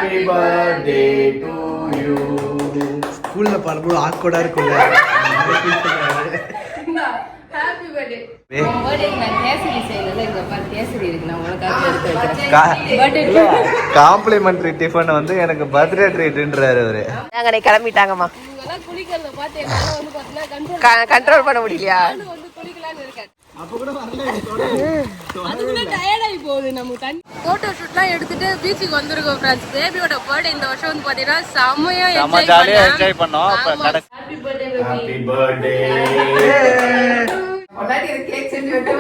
Happy birthday to you. ஸ்கூல்ல பாடும்போது ஆக்வர்டா இருக்கும்ல. Happy birthday. பர்த்டேக்கு நான் கேசரி செய்யல. இங்க பாரு கேசரி இருக்கு. நான் உனக்காக எடுத்து வைக்கிறேன். காம்ப்ளிமெண்டரி டிஃபன் வந்து எனக்கு பர்த்டே ட்ரீட்ன்றாரு அவரு. நாங்க கிளம்பிட்டாங்கம்மா. இவங்கலாம் குளிக்கறத பார்த்து என்னால வந்து பார்த்தா கண்ட்ரோல் பண்ண முடியலையா? நான் வந்து குளிக்கலாம்னு இருக்கேன். அப்ப கூட வரல. அதுக்குள்ள டயர்ட் ஆகி போகுது நமக்கு. தண்ணி போட்டோ ஷூட்லாம் எடுத்துட்டு பீச்சுக்கு வந்திருக்கோம் ஃப்ரெண்ட்ஸ். பேபியோட பர்த்டே இந்த வருஷம் வந்து பாத்தீங்கன்னா செமையா என்ஜாய் பண்ணோம். Happy birthday baby. Happy birthday. முன்னாடி ஒரு கேக் செஞ்சு விட்டு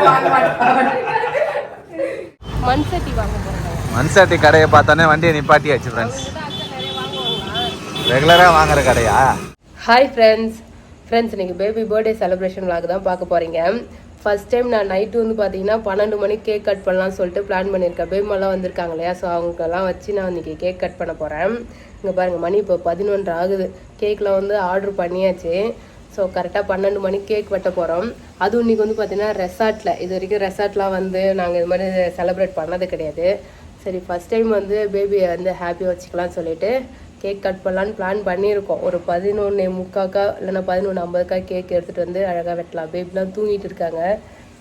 வாங்க மாட்டேன். மண்சட்டி வாங்க போறோம். மண்சட்டி கடையை பார்த்தானே வண்டியை நிப்பாட்டியாச்சு ஃப்ரெண்ட்ஸ். ரெகுலரா வாங்குற கடையா? Hi friends. இன்னைக்கு பேபி பர்த்டே செலிப்ரேஷன் vlog தான் பார்க்க போறீங்க. ஃபர்ஸ்ட் டைம் நான் நைட்டு வந்து பார்த்தீங்கன்னா 12 மணிக்கு கேக் கட் பண்ணலாம்னு சொல்லிட்டு பிளான் பண்ணியிருக்கேன். பேபிமெல்லாம் வந்திருக்காங்க இல்லையா, ஸோ அவங்கெல்லாம் வச்சு நான் இன்றைக்கி கேக் கட் பண்ண போகிறேன். இங்கே பாருங்கள், மணி இப்போ 11 ஆகுது. கேக்கில் வந்து ஆர்டர் பண்ணியாச்சு. ஸோ கரெக்டாக 12 மணிக்கு கேக் வெட்ட போகிறோம். அதுவும் இன்றைக்கி வந்து பார்த்தீங்கன்னா ரெசார்ட்டில், இது வரைக்கும் ரெசார்ட்லாம் வந்து நாங்கள் இது மாதிரி செலிப்ரேட் பண்ணது கிடையாது. சரி, ஃபஸ்ட் டைம் வந்து பேபியை வந்து ஹாப்பியாக வச்சுக்கலாம்னு சொல்லிட்டு கேக் கட் பண்ணலான்னு பிளான் பண்ணியிருக்கோம். ஒரு 11:45 இல்லைன்னா 11:50 கேக் எடுத்துகிட்டு வந்து அழகாக வெட்டலாம். பேபிலாம் தூங்கிட்டு இருக்காங்க.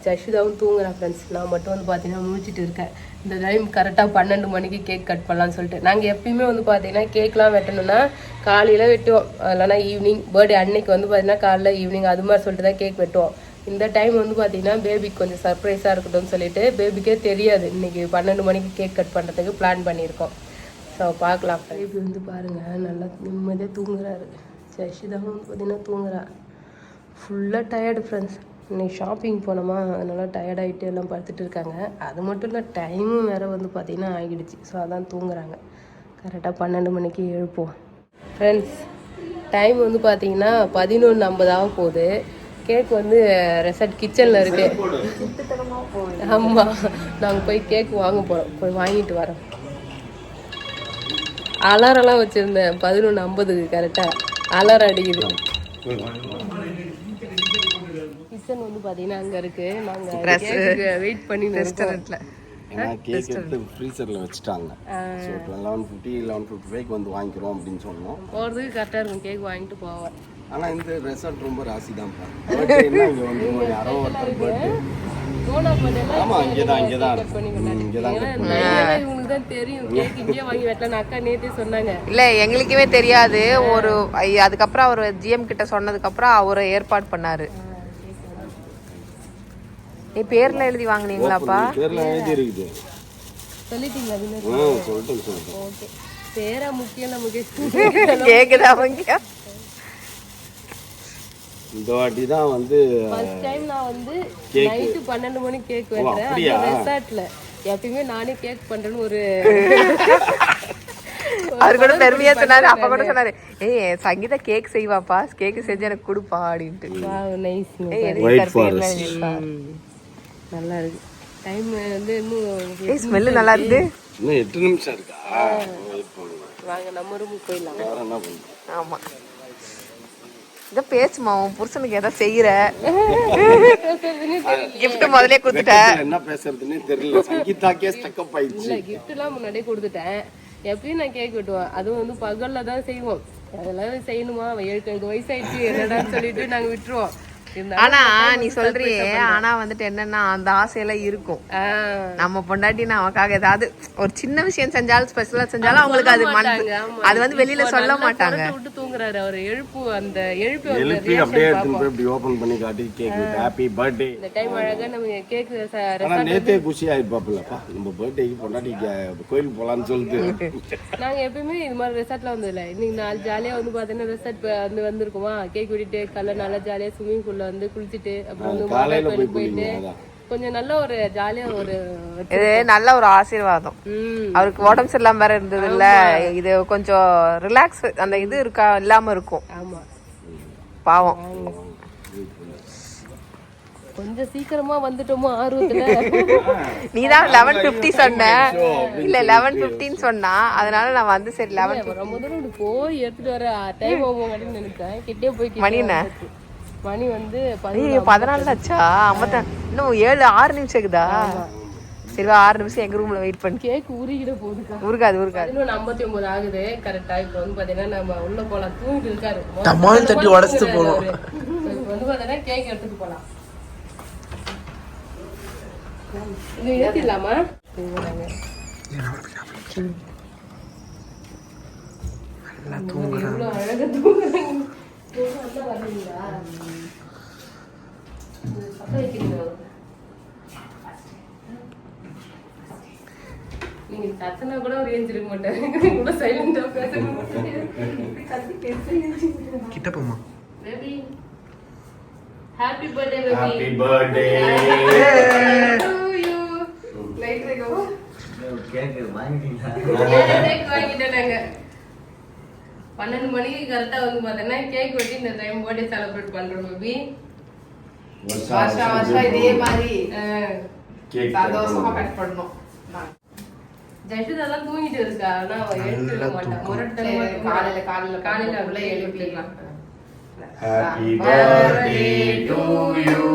ஜஷுதாவும் தூங்குறேன் ஃப்ரெண்ட்ஸ். நான் மட்டும் வந்து பார்த்தீங்கன்னா முழிச்சிட்டு இருக்கேன். இந்த டைம் கரெக்டாக 12 மணிக்கு கேக் கட் பண்ணலான்னு சொல்லிட்டு நாங்கள் எப்பயுமே வந்து பார்த்தீங்கன்னா கேக்லாம் வெட்டணும்னா காலையில் வெட்டுவோம், இல்லைனா ஈவினிங். பர்த்டே அன்னைக்கு வந்து பார்த்தீங்கன்னா காலைல ஈவினிங் அது மாதிரி சொல்லிட்டு தான் கேக் வெட்டுவோம். இந்த டைம் வந்து பார்த்தீங்கன்னா பேபிக்கு கொஞ்சம் சர்ப்ரைஸாக இருக்கட்டும்னு சொல்லிட்டு பேபிக்கே தெரியாது இன்றைக்கி 12 மணிக்கு கேக் கட் பண்ணுறதுக்கு பிளான் பண்ணியிருக்கோம். ஸோ பார்க்கலாம். பேபி வந்து பாருங்கள் நல்லா நிம்மதியாக தூங்குறாரு. ஜஷிதான் வந்து பார்த்தீங்கன்னா தூங்குறா. ஃபுல்லாக டயர்டு ஃப்ரெண்ட்ஸ். இன்னைக்கு ஷாப்பிங் போனோமா, அதனால் டயர்டாகிட்டு எல்லாம் படுத்துட்டு இருக்காங்க. அது மட்டும் இல்லை, டைமும் வேறு வந்து பார்த்திங்கன்னா ஆகிடுச்சு. ஸோ அதான் தூங்குறாங்க. கரெக்டாக 12 மணிக்கு எழுப்போம் ஃப்ரெண்ட்ஸ். டைம் வந்து பார்த்தீங்கன்னா 11:50 ஆக போகுது. கேக் வந்து ரெசார்ட் கிச்சனில் இருக்கு. ஆமாம், நாங்கள் போய் கேக் வாங்க போகிறோம். போய் வாங்கிட்டு வரோம். அலாரம்லாம் வச்சுருந்தேன் 11:50 கரெக்டாக அலாரம் அடிக்குது. கிச்சன் வந்து பார்த்தீங்கன்னா அங்கே இருக்குது. நாங்கள் வெயிட் பண்ணி ரெஸ்டாரண்ட்டில் கேக் எடுத்து ஃப்ரீசரில் வச்சுட்டாங்க. ஸோ 11:55 வந்து வாங்கிக்கிறோம் அப்படின்னு சொன்னோம். போகிறதுக்கு கரெக்டாக இருக்கும். கேக் வாங்கிட்டு போவேன். ஆனால் இந்த ரெசார்ட் ரொம்ப ராசி தான். இங்கே வந்து யாரோ ஒருத்தர் பர்த்டே. ஆமாம், இங்கே தான் இவங்களுக்கு தான் தெரியும். கேக் இங்கே வாங்கி வெட்டலாம் அக்கா நேற்றே சொன்னாங்க. இல்லை, எங்களுக்குமே தெரியாது. ஒரு அதுக்கப்புறம் அவர் ஜிஎம் கிட்ட சொன்னதுக்கப்புறம் அவர் ஏற்பாடு பண்ணாரு. நீ பேர்ல எழுதி வாங்கினீங்களாப்பா? பேர்ல எழுதி இருக்குது. சொல்லிட்டீங்களா? சொல்லிட்டேன். ஓகே, பேரா முக்கியம் நமக்கு. கேக்குதா முக்கியம். இந்த வாட்டி தான் வந்து ஃபர்ஸ்ட் டைம் நான் வந்து நைட்டு 12 மணிக்கு கேக் வெட்டுறேன். அந்த ரெசார்ட்ல எப்பயுமே நானே கேக் பண்றேன்னு ஒரு அவரு கூட பெருமையா சொன்னாரு. அப்ப கூட சொன்னாரு, ஏய் சங்கீதா கேக் செய்வாப்பா, கேக் செஞ்சு எனக்கு கொடுப்பா அப்படின்ட்டு. நல்லா இருக்கு. டைம் வந்து இன்னும் ஸ்மெல்லு நல்லா இருக்கு. இன்னும் 8 நிமிஷம் இருக்கா? வாங்க நம்ம ரூமுக்கு போயிடலாம். ஆமா, இத பேசுமா, உன் புருஷனுக்கு எதை செய்யற? கிஃப்ட் முதல்ல கொடுத்துட்டேன். என்ன பேசுறதுன்னே தெரியல. சங்கீதாக்கே ஸ்டக் அப் ஆயிடுச்சு. இல்ல, கிஃப்ட் எல்லாம் முன்னாடியே கொடுத்துட்டேன். எப்பயும் நான் கேக் வெட்டுவேன். அதுவும் வந்து பகல்ல தான் செய்வோம். அதெல்லாம் செய்யணுமா, 7 வயசாயிடுச்சு என்னடான்னு சொல்லிட்டு நாங்க விட்டுருவோம். ஆனா நீ சொல்றியே, ஆனா வந்துட்டு என்னன்னா அந்த ஆசையெல்லாம் இருக்கும். நம்ம பொண்டாட்டி நமக்காக ஏதாவது ஒரு சின்ன விஷயம் செஞ்சாலும் ஸ்பெஷலா செஞ்சாலும் அவங்களுக்கு அது வந்து வெளியில சொல்ல மாட்டாங்க. விட்டு தூங்குறாரு அவர். அந்த எழுப்பி அப்படியே இப்படி ஓபன் பண்ணி காட்டி கேக் ஹேப்பி பர்த்டே. இந்த டைம் அழகா நம்ம கேக் ஆனா நேத்தே குஷி ஆயிப்பாப்லப்பா, நம்ம பர்த்டேக்கு பொண்டாட்டி கோயிலுக்கு போலான்னு சொல்லிட்டு. நாங்க எப்பயுமே இது மாதிரி ரெசார்ட்ல வந்ததில்ல. இன்னைக்கு நாள் ஜாலியா வந்து பாத்தீங்கன்னா ரெசார்ட் வந்து வந்திருக்குமா, கேக் வெட்டிட்டு கல்ல நல்லா ஜாலியா ஸ்விம்மிங் பூல்ல வந்து குளிச்சுட்டு அப்புறம் வந்து போயிட்டு கொஞ்சம் நல்ல ஒரு ஜாலியா ஒரு இது நல்ல ஒரு ஆசீர்வாதம். அவருக்கு உடம்பு சரியில்லாம வேற இருந்தது இல்ல, இது கொஞ்சம் ரிலாக்ஸ் அந்த இது இருக்கா இல்லாம இருக்கும். ஆமா, பாவம். கொஞ்சம் சீக்கிரமா வந்துட்டோமோ ஆர்வத்துல. நீதான் 11:50 சொன்ன, இல்ல 11:15 சொன்னா, அதனால நான் வந்து சரி 11 ரொம்ப தூரம் போய் எடுத்துட்டு வர டைம் ஆகும் அப்படின்னு நினைச்சேன். கிட்டே போய் மணி என்ன? மணி வந்து 14 ஆச்சா? இன்னும் 7-6 நிமிஷம் இருக்குதா? சரி 6 நிமிஷம் எங்க ரூம்ல வெயிட் பண்ணி. கேக் உருகிட போகுதுக்கா. உருகாது 59 ஆகுது கரெக்டா. இப்போ வந்து பாத்தீங்கன்னா நம்ம உள்ள போலாம். தூங்கிட்டு இருக்காரு. தம்மால் தட்டி உடைச்சிட்டு போகணும். இப்போ வந்து பாத்தீங்கன்னா கேக் எடுத்துட்டு போலாம். இது ஏத்திடலாமா? எவ்வளவு அழகா தூங்குறாங்க. வரீங்களா? நீங்க கத்தனா கூட ஒரு ஏஞ்ச் இருக்க மாட்டாங்க. கூட சைலண்டா பேசணும். கிட்ட போமா. Baby happy birthday baby. Happy birthday to you. Light ரெகோ. கேக் வாங்கிட்டீங்களா? கேக் வாங்கிட்டாங்க. 12 மணிக்கு கரெக்டா வந்து பார்த்தேன்னா கேக் வெட்டி இந்த டைம் பர்த்டே செலிப்ரேட் பண்றோம் பேபி. வருஷம் இதே மாதிரி கேக் சந்தோஷமா கட் பண்ணோம். ஜெஷுதெல்லாம் தூங்கிட்டு இருக்கா. ஆனா எழுந்திருக்க மாட்டா. முரட்டு காலையில உள்ள எழுப்பிடலாம். Happy birthday to you.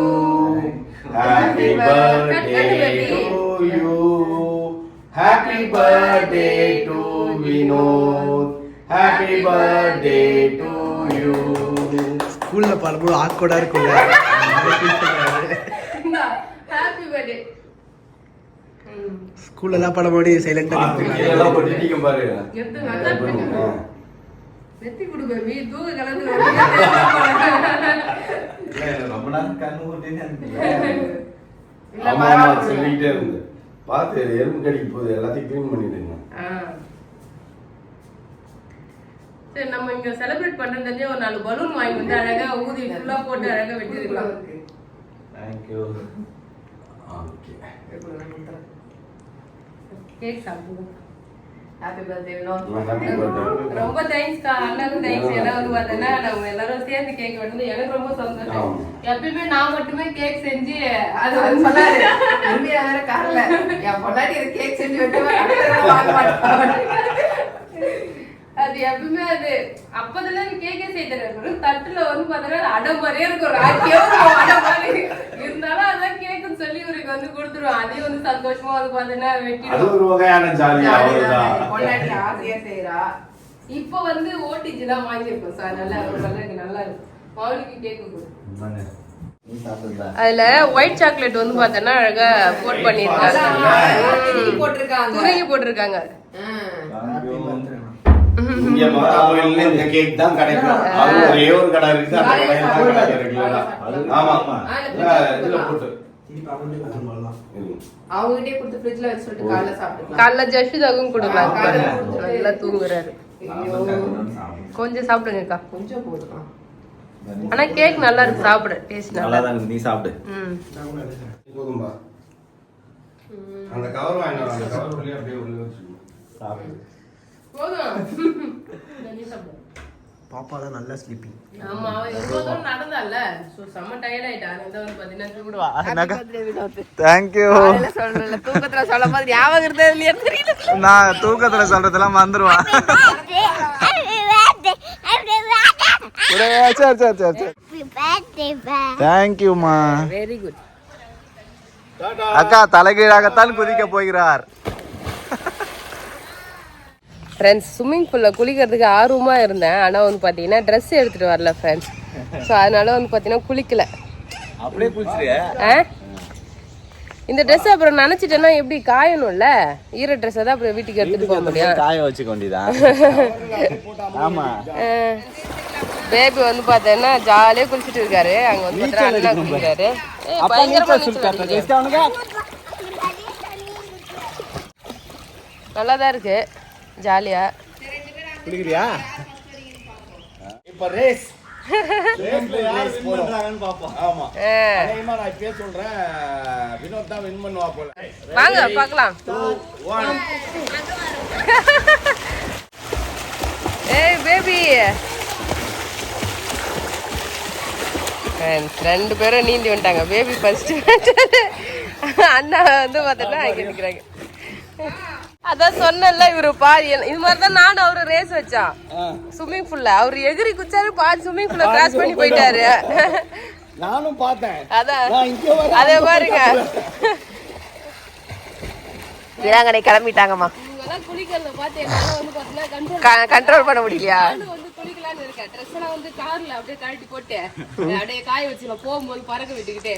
Happy birthday to you. Happy birthday to Vinod. Happy birthday to you. ஸ்கூல்ல பாடும்போது ஆக்வர்டா இருக்கும்ல. Happy birthday. ஸ்கூல்ல எல்லாம் பாடும்போது சைலண்டா எல்லாம் போட்டுட்டீங்க பாரு. எத்து நல்லா வெத்தி குடு பேபி. தூங்க கலந்து ரொம்ப நேரம் கண்ணு போட்டேன்னு ஆமா சொல்லிட்டே இருந்து பார்த்து எறும்பு கடிக்கு போகுது. எல்லாத்தையும் க்ளீன் பண்ணிடுங்க. சரி நம்ம இங்க செலிப்ரேட் பண்றதுலயே ஒரு 4 பலூன் வாங்கி வந்து அழகா ஊதி ஃபுல்லா போட்டு அழகா வெட்டிடலாம். Thank you. ஓகே. கேக் சாப்பிடுங்க. Happy birthday Vinod. Happy birthday. ரொம்ப தேங்க்ஸ்க்கா. அண்ணாக்கும் தேங்க்ஸ். ஏன்னா வந்து பார்த்தீங்கன்னா நம்ம எல்லாரும் சேர்ந்து கேக் வெட்டினது எனக்கு ரொம்ப சந்தோஷம். எப்பயுமே நான் மட்டுமே கேக் செஞ்சு அது வந்து சொன்னாரு உண்மையா வேற காரல என் பொண்டாட்டி கேக் செஞ்சு வெட்டுவேன் வாங்க மாட்டேன். அது எப்பவுமே அது அப்பதுல கேக்கே செய்யறது தட்டுல வந்து பார்த்தீங்கன்னா அடை மாதிரியே இருக்கும். ராக்கியம் அடை மாதிரி இருந்தாலும் அதான் கேக்குன்னு சொல்லி இவருக்கு வந்து கொடுத்துருவோம். அதையும் வந்து சந்தோஷமா வந்து பார்த்தீங்கன்னா அது ஒரு வகையான ஜாலி. அவ்வளவுதான். பொண்டாட்டி ஆசையா செய்யறா. இப்போ வந்து ஓடிஜி தான் வாங்கியிருக்கோம் சார். நல்லா இருக்கும். நல்லா இருக்கும். அவளுக்கு கேக்கு கொடு. அதுல ஒயிட் சாக்லேட் வந்து பார்த்தோன்னா அழகா போட் பண்ணிருக்காங்க. போட்டிருக்காங்க. இங்க மாதா கோயில்ல இந்த கேக் தான் கிடைக்கும். அது ஒரே ஒரு கடை இருக்கு. அந்த கடையில தான் கிடைக்கும் ரெகுலரா. ஆமா இதுல போட்டு அவங்க கிட்டே கொடுத்து ஃப்ரிட்ஜ்ல வச்சு சொல்லிட்டு காலைல சாப்பிட்டுக்கலாம். காலைல ஜஷிதாவும் கொடுக்கலாம். நல்லா தூங்குறாரு. கொஞ்சம் சாப்பிடுங்கக்கா. கொஞ்சம் போதும். ஆனா கேக் நல்லா இருக்கு. சாப்பிடு. டேஸ்ட் நல்லா இருக்கு. நீ சாப்பிடு. போதும்பா. அந்த கவர் வாங்கினா அந்த கவர் உள்ளே அப்படியே உள்ள வச்சு சாப்பிடு. பாப்பா தான் நல்லா ஸ்லீப்பிங். ஆமா அவ எவ்வளவு தூரம் நடந்தால சோ செம்ம டயர்ட் ஆயிட்டா. அந்த வந்து பாத்தீங்கன்னா தூங்குவா. Thank you. சொல்றல தூக்கத்துல சொல்ல மாதிரி ஞாபகம் இருந்தது இல்லையா தெரியல. நான் தூக்கத்துல சொல்றதெல்லாம் மறந்துடுவேன். சரி. Thank you மா. Very good. அக்கா தலைகீழாகத்தான் குதிக்க போகிறார். ஃப்ரெண்ட்ஸ் ஸ்விம்மிங் பூலில் குளிக்கிறதுக்கு ஆர்வமாக இருந்தேன். ஆனால் வந்து பார்த்தீங்கன்னா ட்ரெஸ் எடுத்துகிட்டு வரல ஃப்ரெண்ட்ஸ். ஸோ அதனால வந்து பார்த்தீங்கன்னா குளிக்கல. அப்படியே குளிச்சிரியா? இந்த ட்ரெஸ் அப்புறம் நினச்சிட்டேன்னா எப்படி காயணும்ல. ஈர ட்ரெஸ்ஸை தான் அப்புறம் வீட்டுக்கு எடுத்துகிட்டு போக முடியும். காய வச்சுக்க வேண்டியதான். ஆமாம். பேபி வந்து பார்த்தீங்கன்னா ஜாலியாக குளிச்சுட்டு இருக்காரு. அங்கே வந்து பார்த்தீங்கன்னா குளிக்கிறாரு. நல்லா தான் இருக்கு. ஜாலியா குளிக்கிறியா? இப்ப ரேஸ் பாப்போம். ஆமா நான் இப்பயே சொல்றேன் வினோத் தான் வின் பண்ணுவா போல. வாங்க பார்க்கலாம். ஏய் பேபி. ரெண்டு பேரும் நீந்தி வந்துட்டாங்க. Baby first. அண்ணா வந்து பார்த்தோன்னா அங்கே நிற்கிறாங்க. அதான் சொன்னல இவரு பாதி இது மாதிரி தான் நானும் அவரு ரேஸ் வச்சான் ஸ்விம்மிங் பூல்ல. அவரு எகிரி குச்சாரு பாதி ஸ்விம்மிங் பூல்ல கிராஸ் பண்ணி போயிட்டாரு. நானும் பார்த்தேன். அதான் அதே பாருங்க. வீராங்கனை கிளம்பிட்டாங்கம்மா. இவங்கெல்லாம் குளிக்கல பார்த்து என்னால வந்து பார்த்தீங்கன்னா கண்ட்ரோல் பண்ண முடியலையா? வந்து குளிக்கலான்னு இருக்கேன். ட்ரெஸ் எல்லாம் வந்து கார்ல அப்படியே கழட்டி போட்டு அப்படியே காய வச்சுக்கலாம் போகும்போது பறக்க விட்டுக்கிட்டு.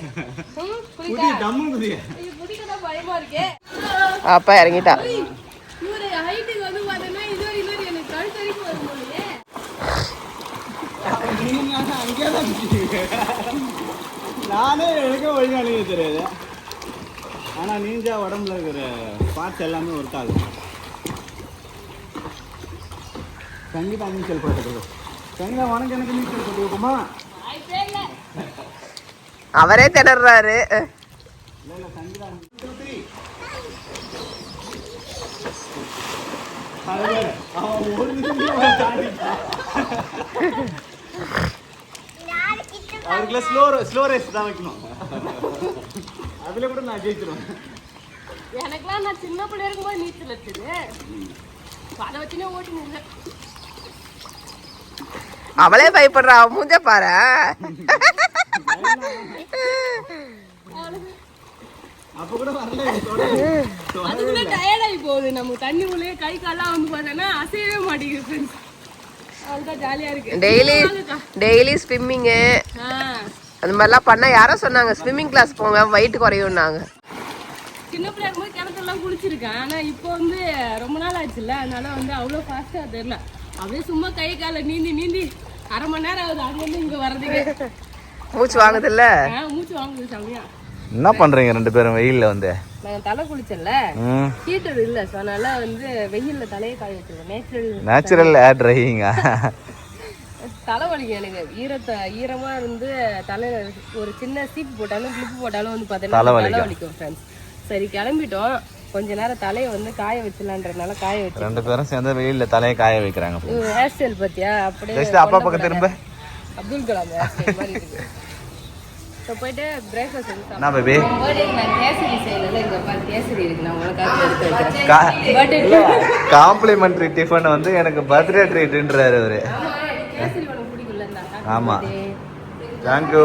குடிக்கதான் பயமா இருக்கே. அப்பா இறங்கிட்டா. இவரு ஹைட்டுக்கு வந்து பார்த்தீங்கன்னா இன்னொரு எனக்கு கழுத்து வரைக்கும் வரும் போலயே. நானே எனக்கு ஒழுங்கா அணிய தெரியாது. ஆனால் நீஞ்சா உடம்புல இருக்கிற பார்ட்ஸ் எல்லாமே ஒர்க் ஆகும். சங்கீதா நீச்சல் போட்டுக்கோ. சங்கீதா உனக்கு எனக்கு நீச்சல் போட்டுக்கோமா? அவரே திணறாரு. சங்கீதா அவன் ஒரு நிமிஷம் அவருக்குள்ள ஸ்லோ ரேஸ் தான் வைக்கணும். அதுல கூட நான் ஜெயிச்சிருவேன். எனக்குலாம் நான் சின்ன பிள்ளை இருக்கும்போது நீச்சல் வச்சது அதை வச்சுனே ஓட்டினு. அவளே பயப்படுறா. மூஞ்ச பாரு. அப்ப கூட வரல. அதுக்குள்ள டயர்ட் ஆகி போகுது. நம்ம தண்ணி உள்ளே கை கால்லாம் வந்து பார்த்தோன்னா அசையவே மாட்டேங்குது ஃப்ரெண்ட்ஸ். அதுதான் ஜாலியா இருக்கு. டெய்லி ஸ்விம்மிங்கு அந்த மாதிரிலாம் பண்ணா யாரோ சொன்னாங்க ஸ்விம்மிங் கிளாஸ் போங்க வெயிட் குறையும்னாங்க. சின்ன பிள்ளையா இருக்கும்போது கிணத்துலாம் குளிச்சிருக்கேன். ஆனா இப்போ வந்து ரொம்ப நாள் ஆச்சுல்ல, அதனால வந்து அவ்வளோ ஃபாஸ்டா தெரியல. அப்படியே சும்மா கை கால நீந்தி அரை மணி நேரம் ஆகுது அங்கிருந்து இங்க வர்றதுக்கு. மூச்சு வாங்குது இல்ல? மூச்சு வாங்குது சாமியா. என்ன பண்றீங்க ரெண்டு பேரும் வெயில்ல வந்து? நான் தலை குளிச்சேன்ல, ஹீட்டர் இல்ல, ஸோ அதனால வந்து வெயில்ல தலையை காய வச்சிருவேன். நேச்சுரல் ஏர் ட்ரைவிங்கா? தலை வலிக்கும் எனக்கு. ஈரமா இருந்து தலையில ஒரு சின்ன சீப்பு போட்டாலும் கிளிப்பு போட்டாலும் வந்து பார்த்தீங்கன்னா தலை வலிக்கும் ஃப்ரெண்ட்ஸ். சரி கிளம்பிட்டோம், கொஞ்ச நேரம் தலையை வந்து காய வச்சிடலான்றதுனால காய வச்சு ரெண்டு பேரும் சேர்ந்து வெயில்ல தலையை காய வைக்கிறாங்க. ஹேர் ஸ்டைல் பத்தியா அப்படியே அப்பா பக்கம் திரும்ப அப்துல் கலாம் ஹேர் ஸ்டைல் மாதிரி இருக்கு. ஸோ போயிட்டு பிரேக்ஃபாஸ்ட் என்ன பேபி? நான் கேசரி செய்யறது இங்க பாரு, கேசரி இருக்கு, நான் உனக்காக எடுத்து வைக்கிறேன். காம்ப்ளிமெண்டரி டிஃபன் வந்து எனக்கு பர்த்டே ட்ரீட்ன்றாரு அவரு. கேசரி உனக்கு பிடிக்கும்ல? ஆமா, தேங்க்யூ.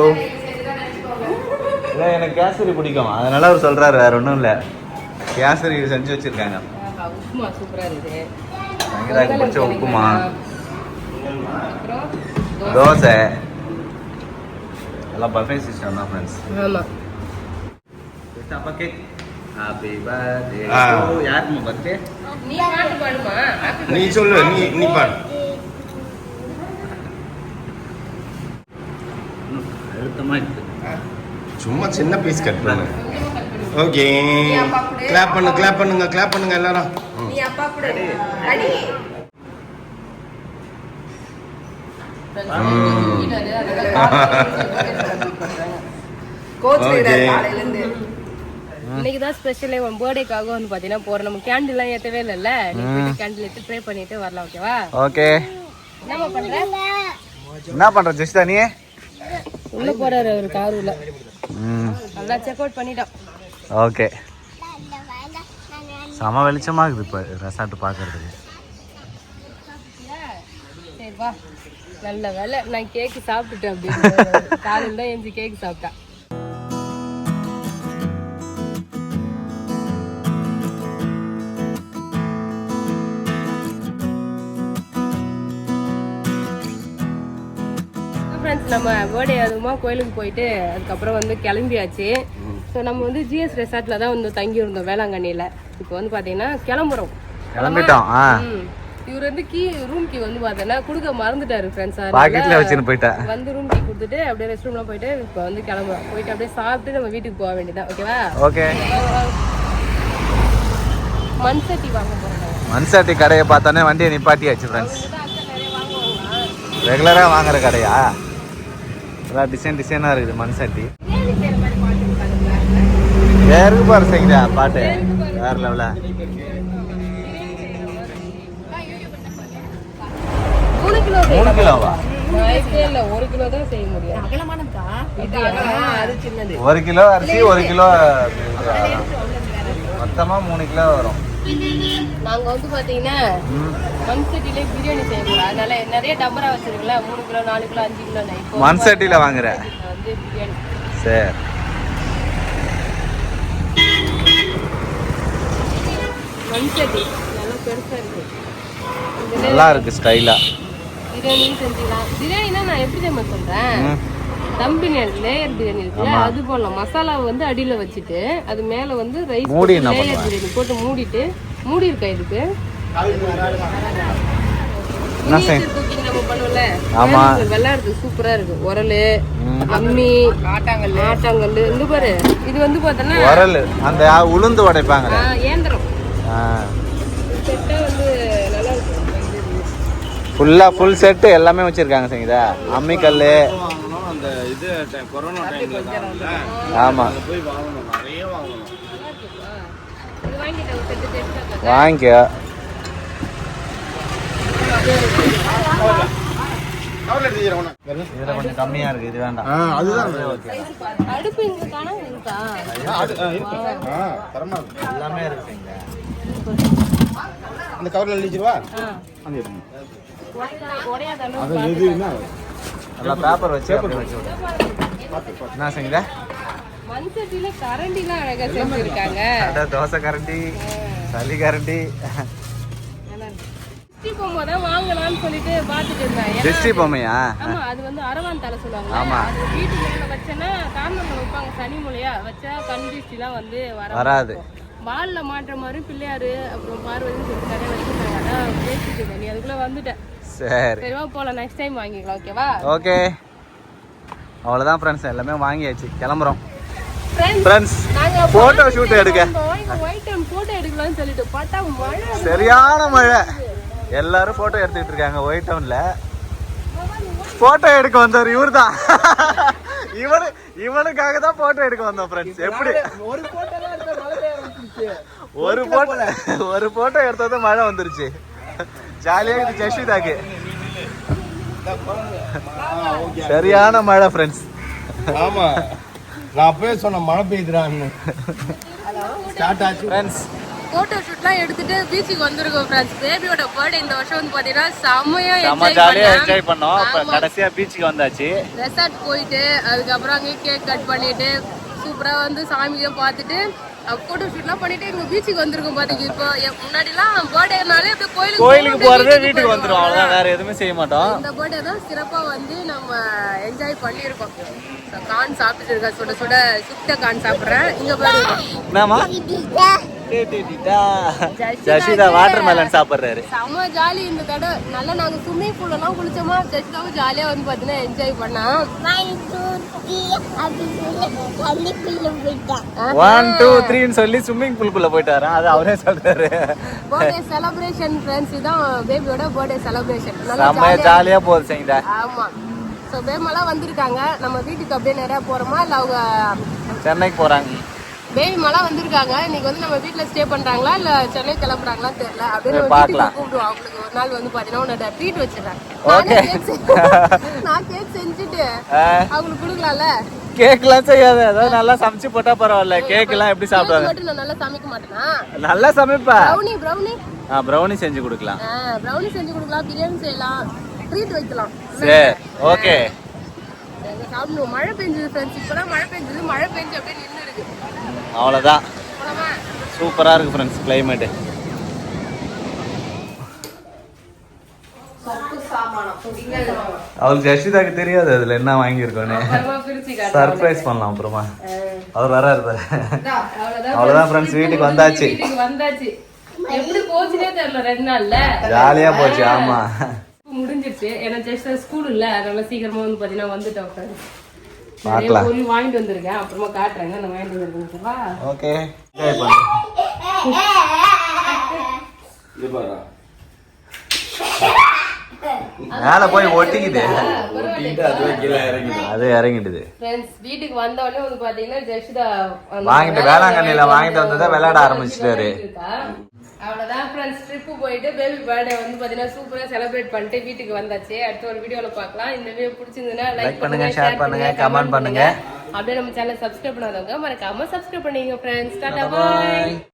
இல்லை எனக்கு கேசரி பிடிக்கும், அதனால அவர் சொல்றாரு, வேற ஒன்றும் இல்லை. கேசரி செஞ்சு வச்சிருக்காங்க. உப்புமா சூப்பரா இருக்கு. சங்கீதாக்கு பிடிச்ச உப்புமா, தோசை எல்லாம் பஃபே சிஸ்டம் தான் ஃப்ரெண்ட்ஸ். ஆமா. அப்பா கேக் ஹாப்பி பர்த்டே. யாருமா பர்த்டே? நீ பாட்டு பாடுமா? நீ சொல்லு, நீ பாடு. அழுத்தமா இருக்கு. சும்மா சின்ன பீஸ் கட் பண்ணு. ஓகே, கிளாப் பண்ணுங்க எல்லாரும். நீ அப்பா கூட அடி. இன்னைக்குதான் ஸ்பெஷலே உன் பர்த்டேக்காக வந்து பாத்தீங்கன்னா போற நம்ம கேண்டில் எல்லாம் ஏத்தவே இல்லைல்ல, நீ போய் கேண்டில் எடுத்து ட்ரை பண்ணிட்டு வரலாம். ஓகேவா? ஓகே. என்ன பண்ற? என்ன பண்ற ஜெசிதா நீ? உள்ள போறாரு அவரு காருல. நல்லா செக் அவுட் பண்ணிட்டோம். ஓகே. செம வெளிச்சமா இருக்குது இப்போ ரெசார்ட் பார்க்கறதுக்கு. சரி வா. நல்ல வேலை நான் கேக்கு சாப்பிட்டுட்டேன். அப்படி காலையில் தான் எஞ்சி கேக்கு சாப்பிட்டேன். ஃப்ரெண்ட்ஸ், நம்ம பர்த்டே அதுமா கோயிலுக்கு போயிட்டு அதுக்கப்புறம் வந்து கிளம்பியாச்சு. ஸோ நம்ம வந்து ஜிஎஸ் ரெசார்ட்ல தான் வந்து தங்கியிருந்தோம் வேளாங்கண்ணியில். இப்போ வந்து பார்த்தீங்கன்னா கிளம்பிட்டோம். இவர் வந்து ரூம் கீ வந்து பார்த்தீங்கன்னா கொடுக்க மறந்துட்டாரு ஃப்ரெண்ட்ஸ். பாக்கெட்ல வச்சுட்டு போயிட்டேன். வந்து ரூம் கீ கொடுத்துட்டு அப்படியே ரெஸ்ட் ரூம்லாம் போயிட்டு இப்போ வந்து கிளம்புறோம். போயிட்டு அப்படியே சாப்பிட்டு நம்ம வீட்டுக்கு போக வேண்டியதான். ஓகேவா? ஓகே. மண்சட்டி வாங்க போறோம். மண்சட்டி கடையை பார்த்தோன்னே வண்டியை நிப்பாட்டியாச்சு ஃப்ரெண்ட்ஸ். ரெகுலரா வாங்குற கடையா? எல்லாம் டிசைனாக இருக்குது மண்சட்டி. வேறு பாரு செய்யுதா பாட்டு, வேற லெவல. 3 கிலோவா? 1 கிலோ தான் செய்ய முடியும். 1 கிலோ அரிசி 1 கிலோ மொத்தமா 3 கிலோ வரும். நாங்க வந்து பாத்தீங்கன்னா மண்சட்டிலே பிரியாணி செய்ய போறோம். அதனால நிறைய டபரா வச்சிருக்கல, 3 கிலோ 4 கிலோ 5 கிலோ மண்சட்டில வாங்குற வந்து பிரியாணி. சரி. மண்சட்டி நல்லா பெருசா இருக்கு. நல்லா இருக்கு ஸ்டைலா. பிரியாணி செஞ்சுக்கலாம். பிரியாணினா நான் எப்படி தெரியுமா சொல்றேன், தம் பிரியாணி லேயர் பிரியாணி இருக்குல்ல, அது போடலாம். மசாலாவை வந்து அடியில வச்சுட்டு அது மேல வந்து ரைஸ் லேயர் பிரியாணி போட்டு மூடிட்டு மூடி இருக்கா இதுக்கு குக்கிங் நம்ம பண்ணுவோம்ல. ஆமா, வெள்ளாடுறது சூப்பரா இருக்கு. உரலு, அம்மி, ஆட்டாங்கல்லு. இங்க பாரு, இது வந்து பார்த்தோன்னா உரல் அந்த உளுந்து உடைப்பாங்க ஏந்திரம். செட்டா வந்து நல்லா இருக்கு. ஃபுல் செட்டு எல்லாமே வச்சிருக்காங்க சங்கீதா. அம்மிக்கல் அந்த இது கொரோனா டைம்ல ஆமா போய் வாங்கணும், நிறைய வாங்கணும். இது வாங்கிட்டேன் ஒரு செட்டு டேஸ்டா. வாங்கிக்க. இதுல கொஞ்சம் கம்மியா இருக்கு, இது வேண்டாம். அதுதான் அடுப்பு இங்க காணோம் இருக்கா? எல்லாமே இருக்கு சங்கீதா. அந்த கவர்ல எழுதிடுவா. உடையாத அளவு அது எதுனா நல்லா பேப்பர் வச்சு அப்படியே வச்சு விடு. என்ன சங்கீதா? மண் சட்டியில கரண்டிலாம் அழகா செஞ்சிருக்காங்க. தோசை கரண்டி, சளி கரண்டி. திருஷ்டி பொம்மை தான் வாங்கலாம்னு சொல்லிட்டு பாத்துட்டு இருந்தேன். திருஷ்டி பொம்மையா? ஆமா, அது வந்து அரவான் தலை சொல்லுவாங்க. ஆமா. அது வீட்டு மேல வச்சேன்னா கார்னர்ல வைப்பாங்க, சனி மூலையா வச்சா கண் திருஷ்டிலாம் வந்து வராது. வால்ல மாட்டுற மாதிரி பிள்ளையாரு அப்புறம் பார்வதின்னு சொல்லிட்டு நிறைய வச்சிருக்காங்க. அதான் பேசிட்டு இருந்தேன், நீ அதுக்குள்ள வந்துட்டேன். சரி சரிவா போலாம், நெக்ஸ்ட் டைம் வாங்கிக்கலாம். ஓகேவா? ஓகே, அவ்வளோதான் ஃப்ரெண்ட்ஸ், எல்லாமே வாங்கியாச்சு, கிளம்புறோம். ஃப்ரெண்ட்ஸ் போட்டோ ஷூட் எடுக்க ஒயிட் டவுன் போட்டோ எடுக்கலாம்னு சொல்லிட்டு பார்த்தா மழை, சரியான மழை. எல்லாரும் போட்டோ எடுத்துக்கிட்டு இருக்காங்க ஒயிட் டவுன்ல. போட்டோ எடுக்க வந்தவர் இவர் தான். இவனுக்காக தான் போட்டோ எடுக்க வந்தோம் ஃப்ரெண்ட்ஸ். எப்படி ஒரு போட்டோ எடுத்தது மழை வந்துருச்சு. ஜாலியா இது ஜஷிதாக்கு. சரியான மழை ஃப்ரெண்ட்ஸ். ஆமா, நான் அப்பவே சொன்னேன் மழை பெய்யுதுறான்னு. ஸ்டார்ட் ஆச்சு ஃப்ரெண்ட்ஸ். போட்டோ ஷூட்லாம் எடுத்துட்டு பீச்சுக்கு வந்திருக்கோம் ஃப்ரெண்ட்ஸ். பேபியோட பர்த்டே இந்த வருஷம் வந்து பாத்தீங்கன்னா செம்மையா என்ஜாய் பண்ணோம். கடைசியா பீச்சுக்கு வந்தாச்சு. ரெசார்ட் போயிட்டு அதுக்கப்புறம் அங்கே கேக் கட் பண்ணிட்டு சூப்பரா வந்து சாமியை பார்த்துட்டு போட்டோ ஷூட்லாம் பண்ணிட்டு எங்க பீச்சுக்கு வந்திருக்கோம். பாத்தீங்க, இப்போ முன்னாடிலாம் பர்த்டேனாலே அப்படியே கோயிலுக்கு போறதே வீட்டுக்கு வந்துரும், அவ்வளவுதான், வேற எதுவுமே செய்ய மாட்டோம். இந்த பர்த்டே தான் சிறப்பா வந்து நம்ம என்ஜாய் பண்ணியிருக்கோம். கான் சாப்பிட்டு இருக்கா, சுட சுட சுட்ட கான் சாப்பிட்றேன். இங்க பாருங்க, என்னமா ஜஷிதா வாட்டர் மெலன் சாப்பிடுறாரு. செம்ம ஜாலி இந்த தடவை. நல்லா நாங்க ஸ்விம்மிங் பூல் எல்லாம் குளிச்சோமா, ஜஷிதாவும் ஜாலியா வந்து பாத்தீங்கன்னா என்ஜாய் பண்ணா. 1 2 3 சொல்லி ஸ்விம்மிங் பூல்குள்ள போயிட்டாரு. அது அவரே சொல்றாரு. பர்த்டே செலிப்ரேஷன் ஃப்ரெண்ட்ஸ், இதான் பேபியோட பர்த்டே செலிப்ரேஷன். செம்ம ஜாலியா போகுது சங்கீதா. ஆமா, ஸோ பேமெல்லாம் வந்திருக்காங்க. நம்ம வீட்டுக்கு அப்படியே நிறைய போறோமா இல்லை அவங்க சென்னைக்கு போறாங்க? பேபி மலாம் வந்திருக்காங்க. இன்னைக்கு வந்து நம்ம வீட்டுல ஸ்டே பண்றாங்களா இல்ல சென்னை கிளம்புறாங்களா தெரியல. அப்படியே கூப்பிடுவோம். அவங்களுக்கு ஒரு நாள் வந்து பாத்தீங்கன்னா உன்னோட ட்ரீட் வச்சிடறேன். நான் கேக் செஞ்சுட்டு அவங்களுக்கு கொடுக்கலாம்ல. கேக்லாம் செய்யாத, அதாவது நல்லா சமைச்சு போட்டா பரவாயில்ல. கேக் எல்லாம் எப்படி சாப்பிடுவாங்க? நான் நல்லா சமைக்க மாட்டேனா? நல்லா சமைப்பா. ப்ரௌனி ப்ரௌனி செஞ்சு கொடுக்கலாம். ப்ரௌனி செஞ்சு கொடுக்கலாம், பிரியாணி செய்யலாம், ட்ரீட் வைக்கலாம். சரி, ஓகே. சாப்பிடுவோம். மழை பெஞ்சது ஃப்ரெண்ட்ஸ், இப்பதான் மழை பெஞ்சது. மழை பெஞ்சு அப்படியே நின்று இருக்கு. அவ்வளோதான், சூப்பரா இருக்கு ஃப்ரெண்ட்ஸ் கிளைமேட். அவளுக்கு ஜஷிதாக்கு தெரியாது அதுல என்ன வாங்கியிருக்கோன்னு. சர்ப்ரைஸ் பண்ணலாம் அப்புறமா. அவர் வராரு. அவ்வளவுதான் ஃப்ரெண்ட்ஸ், வீட்டுக்கு வந்தாச்சு. எப்படி போச்சுனே தெரியல, 2 நாள்ல ஜாலியா போச்சு. ஆமா, முடிஞ்சிருச்சு. ஏன்னா ஜஸ்ட் ஸ்கூல் இல்ல, அதனால சீக்கிரமா வந்து பாத்தீங்கன்னா வந்துட்டோம் ஃப்ரெண்ட்ஸ். பார்க்கலாம். பொருள் வாங்கிட்டு வந்திருக்கேன், அப்புறமா காட்டுறேங்க. நான் வாங்கிட்டு வந்திருக்கேன். ஓகே, மேல போய் ஒட்டிக்குது, அது இறங்கிடுது. வீட்டுக்கு வந்த உடனே வந்து பாத்தீங்கன்னா ஜெஷிதா வாங்கிட்டு வேளாங்கண்ணில வாங்கிட்டு வந்ததை விளையாட ஆரம்பிச்சிட்டாரு. அவ்வளவுதான் ஃப்ரெண்ட்ஸ், ட்ரிப் போயிட்டு பேபி பர்த்டே வந்து பாத்தீங்கன்னா சூப்பரா செலிப்ரேட் பண்ணிட்டு வீட்டுக்கு வந்தாச்சு. அடுத்த ஒரு வீடியோல பார்க்கலாம். இந்த வீடியோ பிடிச்சிருந்ததுன்னா லைக் பண்ணுங்க, ஷேர் பண்ணுங்க, கமெண்ட் பண்ணுங்க. அப்படியே நம்ம சேனல் சப்ஸ்கிரைப் பண்ணாதவங்க மறக்காம சப்ஸ்கிரைப் பண்ணுங்க ஃப்ரெண்ட்ஸ். டாடா, பை.